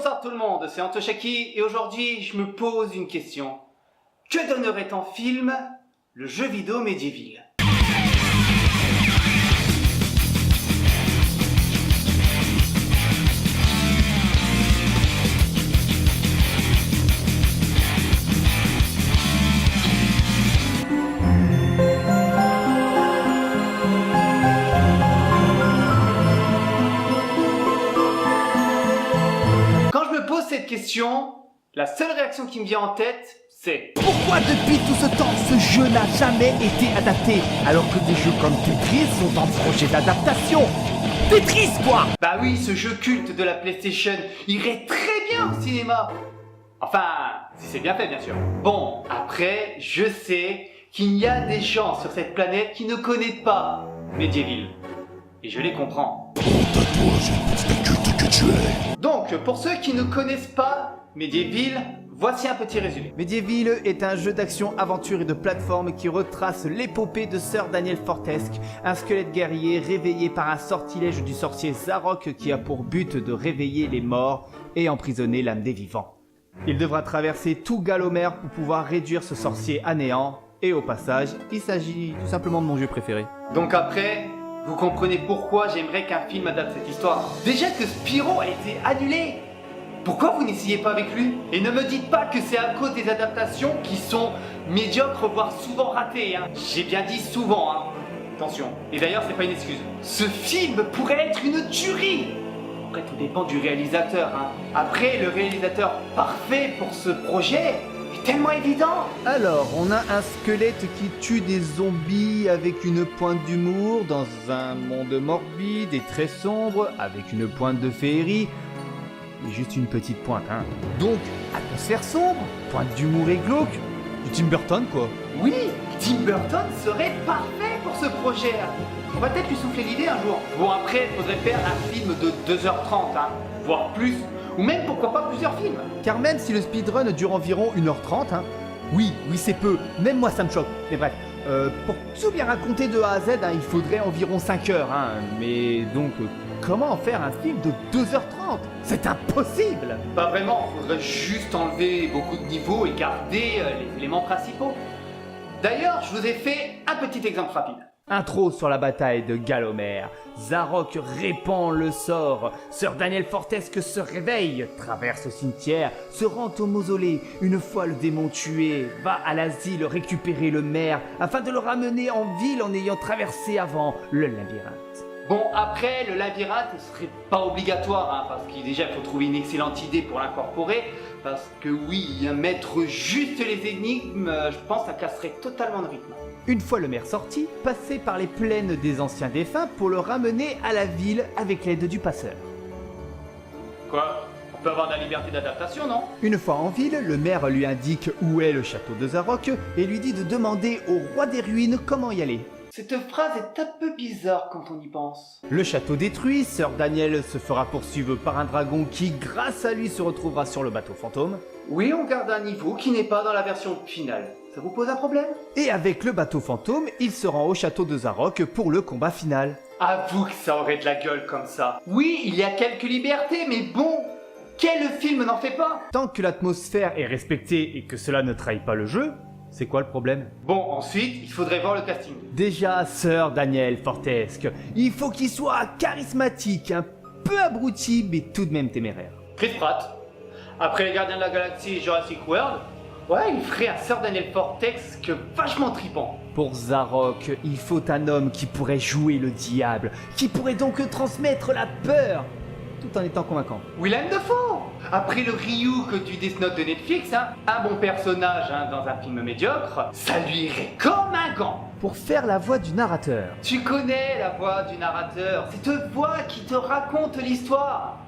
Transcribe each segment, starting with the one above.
bonsoir tout le monde, c'est Antoshaki et aujourd'hui je me pose une question. Que donnerait en film le jeu vidéo Medieval? Cette question, la seule réaction qui me vient en tête, c'est pourquoi depuis tout ce temps ce jeu n'a jamais été adapté alors que des jeux comme Tetris sont en projet d'adaptation? Tetris quoi! Bah oui, ce jeu culte de la PlayStation irait très bien au cinéma. Enfin, si c'est bien fait bien sûr. Bon, après, je sais qu'il y a des gens sur cette planète qui ne connaissent pas Medieval. Et je les comprends. Donc, pour ceux qui ne connaissent pas Medieval, voici un petit résumé. Medieval est un jeu d'action-aventure et de plateforme qui retrace l'épopée de Sir Daniel Fortesque, un squelette guerrier réveillé par un sortilège du sorcier Zarok qui a pour but de réveiller les morts et emprisonner l'âme des vivants. Il devra traverser tout Gallowmere pour pouvoir réduire ce sorcier à néant, et au passage, il s'agit tout simplement de mon jeu préféré. Donc après, vous comprenez pourquoi j'aimerais qu'un film adapte cette histoire. Déjà que Spyro a été annulé. Pourquoi vous n'essayez pas avec lui? Et ne me dites pas que c'est à cause des adaptations qui sont médiocres, voire souvent ratées. Hein. J'ai bien dit souvent. Hein. Attention. Et d'ailleurs, c'est pas une excuse. Ce film pourrait être une tuerie. Après, tout dépend du réalisateur. Hein. Après, le réalisateur parfait pour ce projet est tellement évident. Alors, on a un squelette qui tue des zombies avec une pointe d'humour dans un monde morbide et très sombre avec une pointe de féerie. Et juste une petite pointe, hein. Donc, atmosphère sombre, pointe d'humour et glauque. Du Tim Burton, quoi. Oui, Tim Burton serait parfait pour ce projet. On va peut-être lui souffler l'idée un jour. Bon, après, il faudrait faire un film de 2h30, hein, voire plus. Ou même, pourquoi pas, plusieurs films. Car même si le speedrun dure environ 1h30, hein, oui, c'est peu. Même moi, ça me choque. Mais bref, pour tout bien raconter de A à Z, hein, il faudrait environ 5 heures. Hein. Mais donc, comment en faire un film de 2h30? C'est impossible! Pas vraiment, il faudrait juste enlever beaucoup de niveaux et garder les éléments principaux. D'ailleurs, je vous ai fait un petit exemple rapide. Intro sur la bataille de Gallowmere. Zarok répand le sort. Sir Daniel Fortesque se réveille, traverse le cimetière, se rend au mausolée. Une fois le démon tué, va à l'asile récupérer le maire afin de le ramener en ville en ayant traversé avant le labyrinthe. Bon, après, le labyrinthe ne serait pas obligatoire, hein, parce qu'il déjà, il faut trouver une excellente idée pour l'incorporer. Parce que oui, mettre juste les énigmes, je pense que ça casserait totalement le rythme. Une fois le maire sorti, passez par les plaines des anciens défunts pour le ramener à la ville avec l'aide du passeur. Quoi? On peut avoir de la liberté d'adaptation, non? Une fois en ville, le maire lui indique où est le château de Zarok et lui dit de demander au roi des ruines comment y aller. Cette phrase est un peu bizarre quand on y pense. Le château détruit, Sir Daniel se fera poursuivre par un dragon qui, grâce à lui, se retrouvera sur le bateau fantôme. Oui, on garde un niveau qui n'est pas dans la version finale. Ça vous pose un problème? Et avec le bateau fantôme, il se rend au château de Zarok pour le combat final. Avoue que ça aurait de la gueule comme ça. Oui, il y a quelques libertés, mais bon, quel film n'en fait pas? Tant que l'atmosphère est respectée et que cela ne trahit pas le jeu, c'est quoi le problème? Bon, ensuite, il faudrait voir le casting. Déjà, Sir Daniel Fortesque, il faut qu'il soit charismatique, un peu abruti, mais tout de même téméraire. Chris Pratt. Après les Gardiens de la Galaxie et Jurassic World, ouais, il ferait un Sir Daniel Fortesque vachement tripant. Pour Zarok, il faut un homme qui pourrait jouer le diable, qui pourrait donc transmettre la peur, tout en étant convaincant. Willem Dafoe. Après le Ryuk du Death Note de Netflix, hein, un bon personnage dans un film médiocre, ça lui irait comme un gant. Pour faire la voix du narrateur. Tu connais la voix du narrateur, cette voix qui te raconte l'histoire.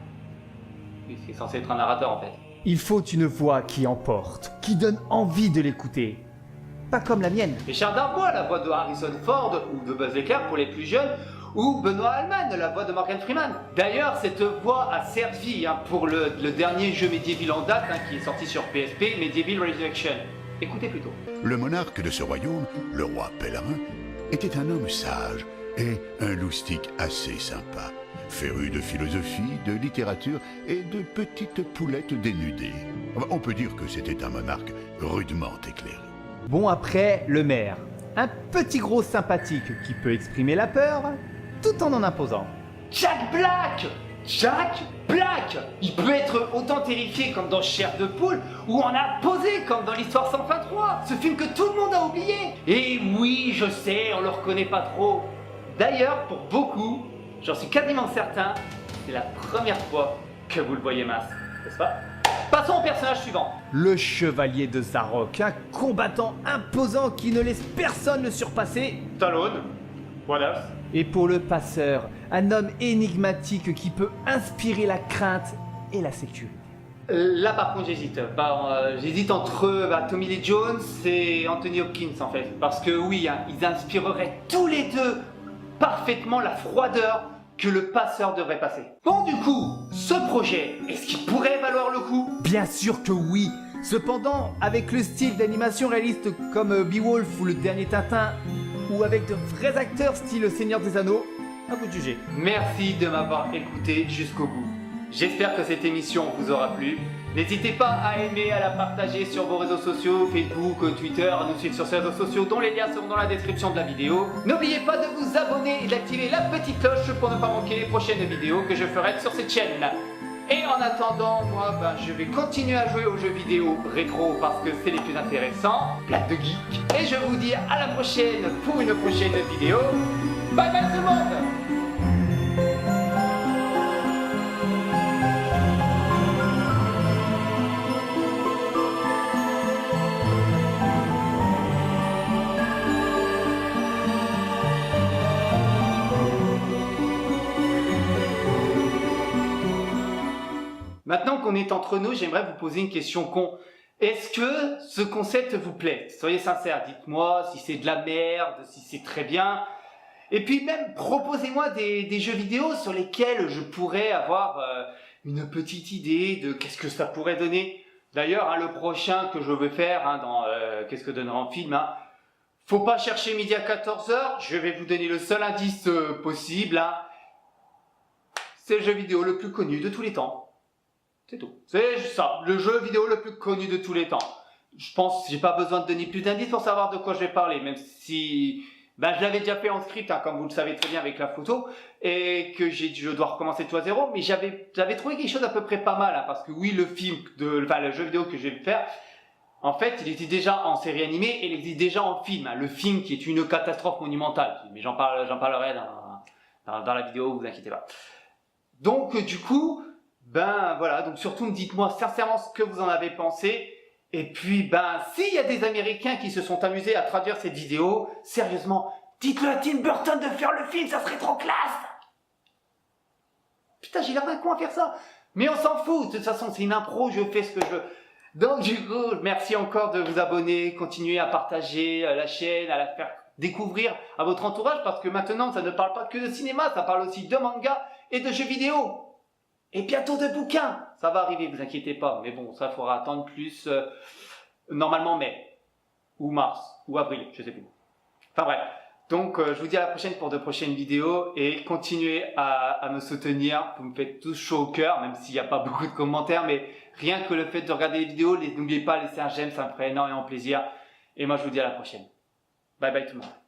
Oui, c'est censé être un narrateur en fait. Il faut une voix qui emporte, qui donne envie de l'écouter. Pas comme la mienne. Richard Darbois, la voix de Harrison Ford ou de Buzz Éclair pour les plus jeunes, ou Benoît Alman, la voix de Morgan Freeman. D'ailleurs, cette voix a servi pour le dernier jeu Medieval en date qui est sorti sur PSP, Medieval Resurrection. Écoutez plutôt. Le monarque de ce royaume, le roi pèlerin, était un homme sage, et un loustic assez sympa, féru de philosophie, de littérature et de petites poulettes dénudées. On peut dire que c'était un monarque rudement éclairé. Bon, après, le maire. Un petit gros sympathique qui peut exprimer la peur tout en imposant. Jack Black! Jack Black! Il peut être autant terrifié comme dans Chair de poule ou en imposé comme dans l'Histoire sans fin 3, ce film que tout le monde a oublié. Et oui, je sais, on le reconnaît pas trop. D'ailleurs, pour beaucoup, j'en suis quasiment certain, c'est la première fois que vous le voyez mince, n'est-ce pas? Passons au personnage suivant. Le chevalier de Zarok, un combattant imposant qui ne laisse personne le surpasser. Stallone, what else? Et pour le passeur, un homme énigmatique qui peut inspirer la crainte et la sécurité. Là par contre j'hésite. J'hésite entre Tommy Lee Jones et Anthony Hopkins en fait. Parce que oui, hein, ils inspireraient tous les deux parfaitement la froideur que le passeur devrait passer. Bon du coup, ce projet, est-ce qu'il pourrait valoir le coup? Bien sûr que oui. Cependant, avec le style d'animation réaliste comme Beowulf ou le dernier Tintin, ou avec de vrais acteurs style Seigneur des Anneaux, à vous de juger. Merci de m'avoir écouté jusqu'au bout. J'espère que cette émission vous aura plu. N'hésitez pas à aimer, à la partager sur vos réseaux sociaux, Facebook, Twitter, à nous suivre sur ces réseaux sociaux dont les liens seront dans la description de la vidéo. N'oubliez pas de vous abonner et d'activer la petite cloche pour ne pas manquer les prochaines vidéos que je ferai sur cette chaîne. Et en attendant, moi, je vais continuer à jouer aux jeux vidéo rétro parce que c'est les plus intéressants, plein de geeks. Et je vous dis à la prochaine pour une prochaine vidéo. Bye bye tout le monde! Maintenant qu'on est entre nous, j'aimerais vous poser une question con. Est-ce que ce concept vous plaît? Soyez sincères, dites-moi si c'est de la merde, si c'est très bien. Et puis même, proposez-moi des jeux vidéo sur lesquels je pourrais avoir une petite idée de qu'est-ce que ça pourrait donner. D'ailleurs, hein, le prochain que je veux faire hein, dans Qu'est-ce que donnera un film, hein, faut pas chercher midi à 14h, je vais vous donner le seul indice possible. Hein. C'est le jeu vidéo le plus connu de tous les temps. C'est tout. C'est ça, le jeu vidéo le plus connu de tous les temps. Je pense que j'ai pas besoin de donner plus d'indices pour savoir de quoi je vais parler, même si je l'avais déjà fait en script, hein, comme vous le savez très bien avec la photo, et que je dois recommencer tout à zéro, mais j'avais trouvé quelque chose à peu près pas mal, hein, parce que oui, le jeu vidéo que je vais faire, en fait, il était déjà en série animée et il existe déjà en film. Hein, le film qui est une catastrophe monumentale, mais j'en parlerai dans la vidéo, vous inquiétez pas. Donc du coup, voilà, donc surtout dites-moi sincèrement ce que vous en avez pensé. Et puis, s'il y a des Américains qui se sont amusés à traduire cette vidéo, sérieusement, dites-le à Tim Burton de faire le film, ça serait trop classe! Putain, j'ai l'air d'un con à faire ça! Mais on s'en fout, de toute façon, c'est une impro, je fais ce que je veux. Donc du coup, merci encore de vous abonner, continuez à partager la chaîne, à la faire découvrir à votre entourage, parce que maintenant, ça ne parle pas que de cinéma, ça parle aussi de manga et de jeux vidéo. Et bientôt de bouquins. Ça va arriver, vous inquiétez pas. Mais bon, ça faudra attendre plus, normalement mai, ou mars, ou avril, je sais plus. Enfin bref. Donc je vous dis à la prochaine pour de prochaines vidéos. Et continuez à me soutenir. Vous me faites tous chaud au cœur, même s'il n'y a pas beaucoup de commentaires. Mais rien que le fait de regarder les vidéos, n'oubliez pas de laisser un j'aime, ça me ferait énormément plaisir. Et moi je vous dis à la prochaine. Bye bye tout le monde.